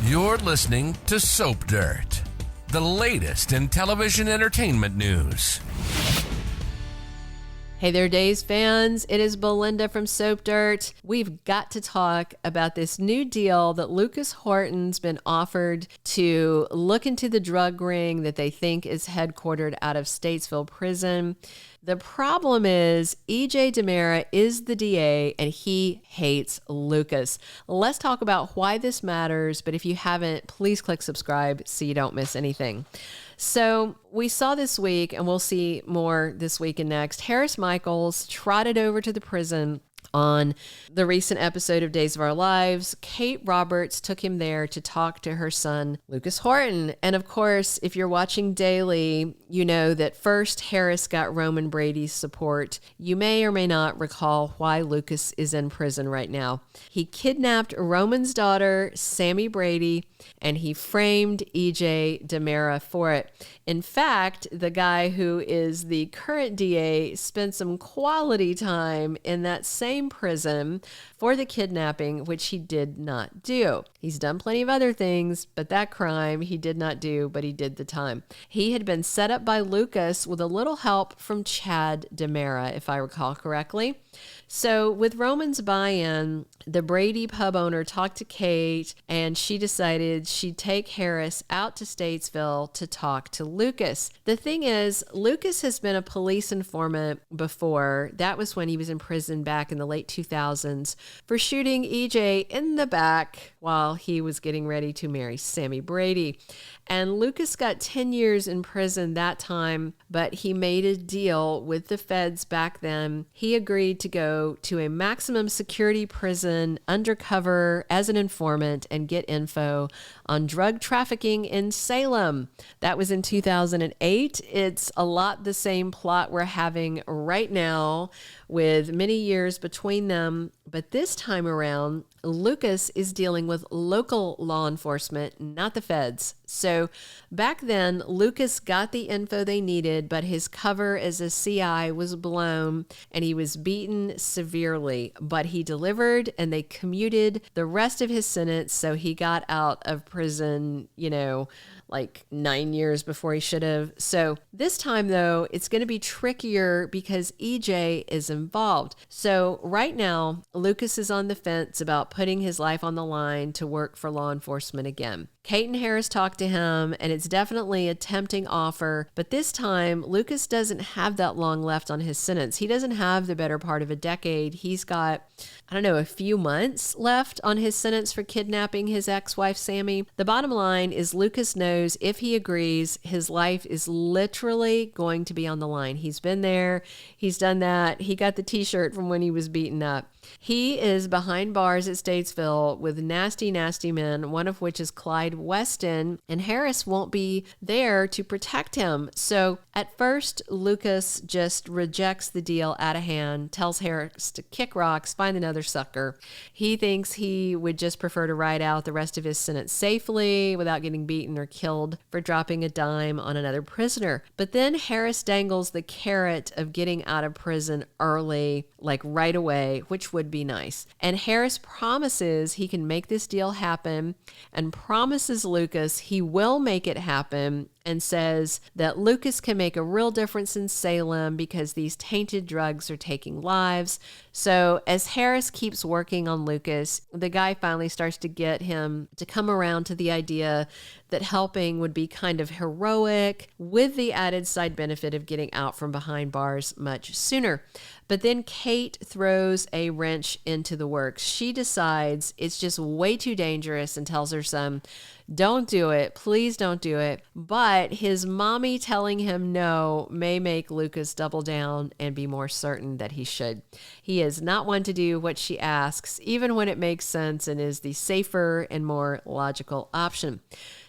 You're listening to Soap Dirt, the latest in television entertainment news. Hey there, Days fans. It is Belinda from Soap Dirt. We've got to talk about this new deal that Lucas Horton's been offered to look into the drug ring that they think is headquartered out of Statesville prison. The problem is EJ DiMera is the DA and he hates Lucas. Let's talk about why this matters, but if you haven't, please click subscribe so you don't miss anything. So we saw this week, and we'll see more this week and next, Harris Michaels trotted over to the prison on the recent episode of Days of Our Lives. Kate Roberts took him there to talk to her son, Lucas Horton. And of course, if you're watching daily, you know that first Harris got Roman Brady's support. You may or may not recall why Lucas is in prison right now. He kidnapped Roman's daughter, Sammy Brady, and he framed EJ DiMera for it. In fact, the guy who is the current DA spent some quality time in that same prison for the kidnapping, which he did not do. He's done plenty of other things, but that crime he did not do, but he did the time. He had been set up by Lucas with a little help from Chad DiMera, if I recall correctly. So with Roman's buy-in, the Brady pub owner talked to Kate, and she decided she'd take Harris out to Statesville to talk to Lucas. The thing is, Lucas has been a police informant before. That was when he was in prison back in the late 2000s for shooting EJ in the back while he was getting ready to marry Sammy Brady. And Lucas got 10 years in prison that time, but he made a deal with the feds back then. He agreed to go to a maximum security prison undercover as an informant and get info on drug trafficking in Salem. That was in 2008. It's a lot the same plot we're having right now with many years between them. But this time around, Lucas is dealing with local law enforcement, not the feds. So back then, Lucas got the info they needed, but his cover as a CI was blown and he was beaten severely. But he delivered and they commuted the rest of his sentence, so he got out of prison, like 9 years before he should have. So this time, though, it's going to be trickier because EJ is involved. So right now, Lucas is on the fence about putting his life on the line to work for law enforcement again. Kate and Harris talked to him, and it's definitely a tempting offer. But this time, Lucas doesn't have that long left on his sentence. He doesn't have the better part of a decade. He's got, a few months left on his sentence for kidnapping his ex-wife, Sammy. The bottom line is Lucas knows if he agrees, his life is literally going to be on the line. He's been there. He's done that. He got the t-shirt from when he was beaten up. He is behind bars at Statesville with nasty, nasty men, one of which is Clyde Weston, and Harris won't be there to protect him. So at first, Lucas just rejects the deal out of hand, tells Harris to kick rocks, find another sucker. He thinks he would just prefer to ride out the rest of his sentence safely without getting beaten or killed for dropping a dime on another prisoner. But then Harris dangles the carrot of getting out of prison early, like right away, which would be nice. And Harris promises he can make this deal happen and promises Lucas he will make it happen and says that Lucas can make a real difference in Salem because these tainted drugs are taking lives. So as Harris keeps working on Lucas, the guy finally starts to get him to come around to the idea that helping would be kind of heroic with the added side benefit of getting out from behind bars much sooner. But then Kate throws a wrench into the works. She decides it's just way too dangerous and tells her son, don't do it. Please don't do it. But his mommy telling him no may make Lucas double down and be more certain that he should. He is not one to do what she asks, even when it makes sense and is the safer and more logical option.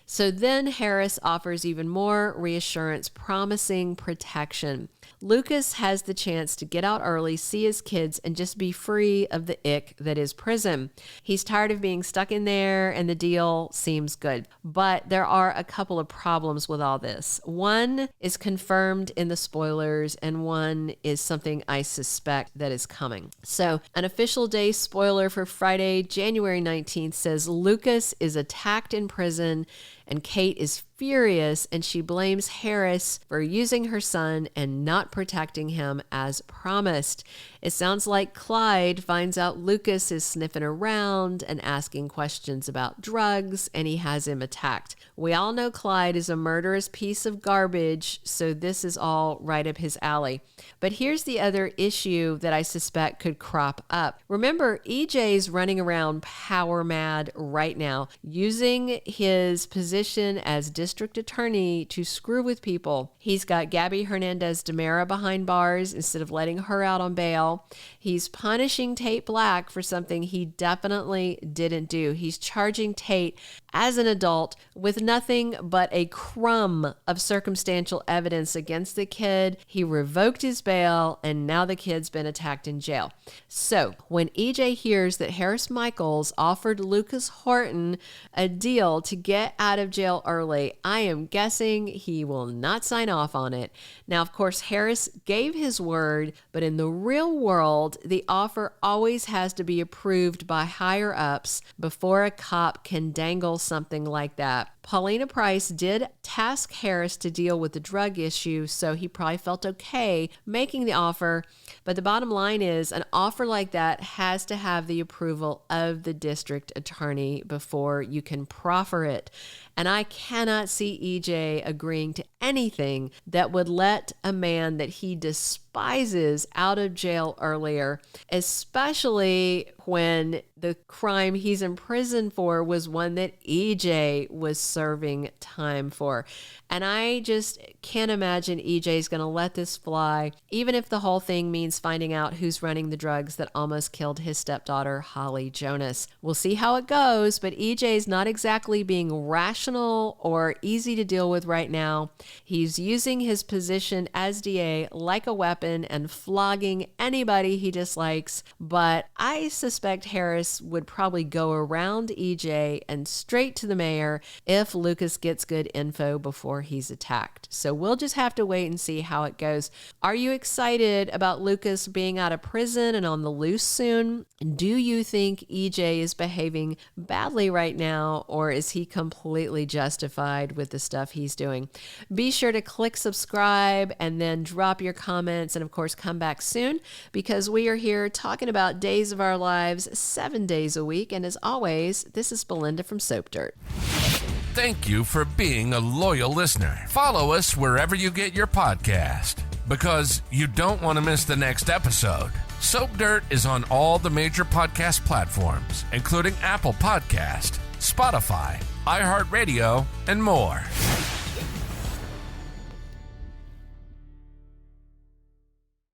So then Harris offers even more reassurance, promising protection. Lucas has the chance to get out early, see his kids, and just be free of the ick that is prison. He's tired of being stuck in there, and the deal seems good. But there are a couple of problems with all this. One is confirmed in the spoilers, and one is something I suspect that is coming. So an official day spoiler for Friday, January 19th says Lucas is attacked in prison, and Kate is furious, and she blames Harris for using her son and not protecting him as promised. It sounds like Clyde finds out Lucas is sniffing around and asking questions about drugs, and he has him attacked. We all know Clyde is a murderous piece of garbage, so this is all right up his alley. But here's the other issue that I suspect could crop up. Remember, EJ's running around power mad right now, using his position as district attorney to screw with people. He's got Gabi Hernandez DiMera behind bars instead of letting her out on bail. He's punishing Tate Black for something he definitely didn't do. He's charging Tate as an adult with nothing but a crumb of circumstantial evidence against the kid. He revoked his bail, and now the kid's been attacked in jail. So when EJ hears that Harris Michaels offered Lucas Horton a deal to get out of jail early, I am guessing he will not sign off on it. Now, of course, Harris gave his word, but in the real world, the offer always has to be approved by higher ups before a cop can dangle something like that. Paulina Price did task Harris to deal with the drug issue, so he probably felt okay making the offer. But the bottom line is an offer like that has to have the approval of the district attorney before you can proffer it. And I cannot see EJ agreeing to anything that would let a man that he despises out of jail earlier, especially when the crime he's in prison for was one that EJ was serving time for. And I just can't imagine EJ's going to let this fly, even if the whole thing means finding out who's running the drugs that almost killed his stepdaughter, Holly Jonas. We'll see how it goes, but EJ's not exactly being rational or easy to deal with right now. He's using his position as DA like a weapon and flogging anybody he dislikes, but I suspect Harris would probably go around EJ and straight to the mayor if Lucas gets good info before he's attacked. So we'll just have to wait and see how it goes. Are you excited about Lucas being out of prison and on the loose soon? Do you think EJ is behaving badly right now, or is he completely justified with the stuff he's doing? Be sure to click subscribe and then drop your comments, and of course come back soon, because we are here talking about days of our lives 7 days a week. And as always, this is Belinda from Soap Dirt. Thank you for being a loyal listener. Follow us wherever you get your podcast, because you don't want to miss the next episode. Soap Dirt is on all the major podcast platforms, including Apple Podcast, Spotify, iHeartRadio, and more.